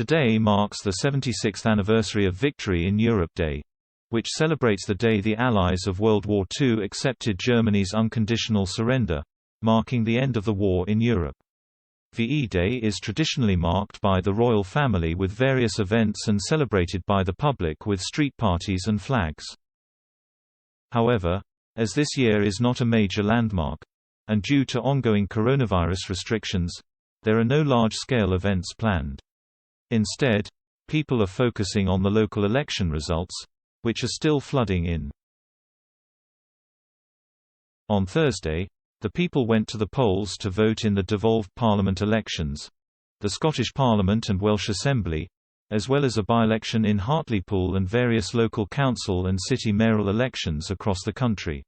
Today marks the 76th anniversary of Victory in Europe Day, which celebrates the day the Allies of World War II accepted Germany's unconditional surrender, marking the end of the war in Europe. VE Day is traditionally marked by the royal family with various events and celebrated by the public with street parties and flags. However, as this year is not a major landmark, and due to ongoing coronavirus restrictions, there are no large-scale events planned. Instead, people are focusing on the local election results, which are still flooding in. On Thursday, the people went to the polls to vote in the devolved Parliament elections, the Scottish Parliament and Welsh Assembly, as well as a by-election in Hartlepool and various local council and city mayoral elections across the country.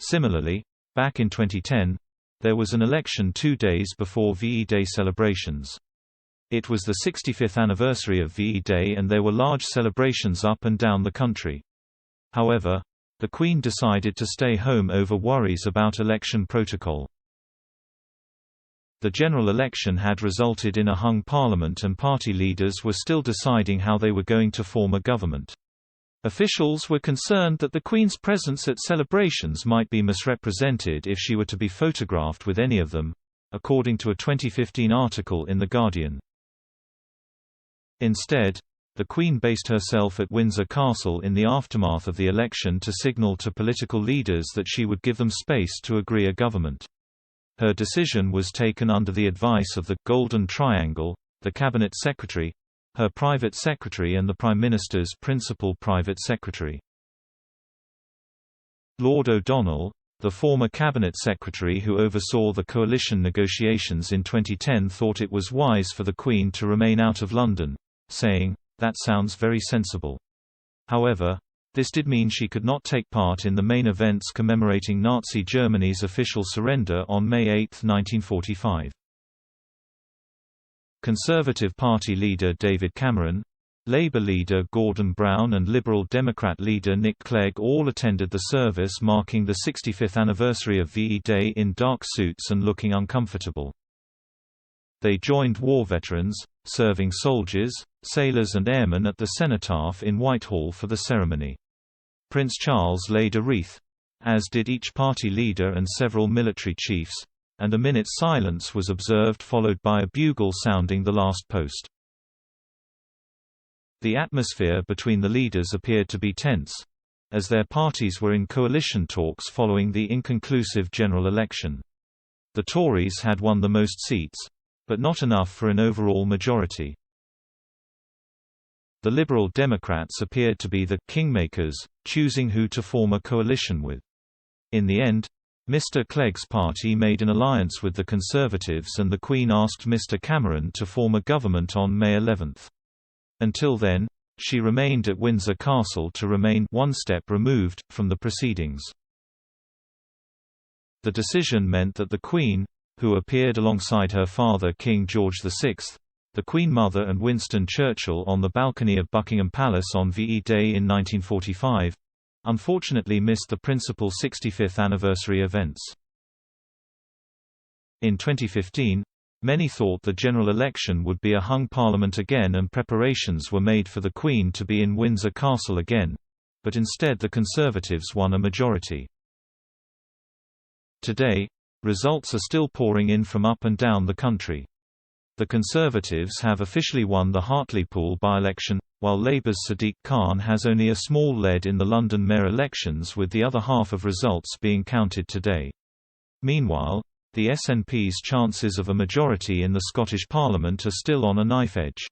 Similarly, back in 2010, there was an election 2 days before VE Day celebrations. It was the 65th anniversary of VE Day and there were large celebrations up and down the country. However, the Queen decided to stay home over worries about election protocol. The general election had resulted in a hung parliament and party leaders were still deciding how they were going to form a government. Officials were concerned that the Queen's presence at celebrations might be misrepresented if she were to be photographed with any of them, according to a 2015 article in The Guardian. Instead, the Queen based herself at Windsor Castle in the aftermath of the election to signal to political leaders that she would give them space to agree a government. Her decision was taken under the advice of the Golden Triangle, the Cabinet Secretary, her Private Secretary and the Prime Minister's Principal Private Secretary. Lord O'Donnell, the former Cabinet Secretary who oversaw the coalition negotiations in 2010, thought it was wise for the Queen to remain out of London, saying, "That sounds very sensible." However, this did mean she could not take part in the main events commemorating Nazi Germany's official surrender on May 8, 1945. Conservative Party leader David Cameron, Labour leader Gordon Brown and Liberal Democrat leader Nick Clegg all attended the service marking the 65th anniversary of VE Day in dark suits and looking uncomfortable. They joined war veterans, serving soldiers, sailors and airmen at the cenotaph in Whitehall for the ceremony. Prince Charles laid a wreath, as did each party leader and several military chiefs, and a minute's silence was observed followed by a bugle sounding the last post. The atmosphere between the leaders appeared to be tense, as their parties were in coalition talks following the inconclusive general election. The Tories had won the most seats, but not enough for an overall majority. The Liberal Democrats appeared to be the kingmakers, choosing who to form a coalition with. In the end, Mr. Clegg's party made an alliance with the Conservatives and the Queen asked Mr. Cameron to form a government on May 11. Until then, she remained at Windsor Castle to remain one step removed from the proceedings. The decision meant that the Queen, who appeared alongside her father King George VI, the Queen Mother and Winston Churchill on the balcony of Buckingham Palace on VE Day in 1945, unfortunately missed the principal 65th anniversary events. In 2015, many thought the general election would be a hung parliament again and preparations were made for the Queen to be in Windsor Castle again, but instead the Conservatives won a majority. Today, results are still pouring in from up and down the country. The Conservatives have officially won the Hartlepool by-election, while Labour's Sadiq Khan has only a small lead in the London mayor elections, with the other half of results being counted today. Meanwhile, the SNP's chances of a majority in the Scottish Parliament are still on a knife edge.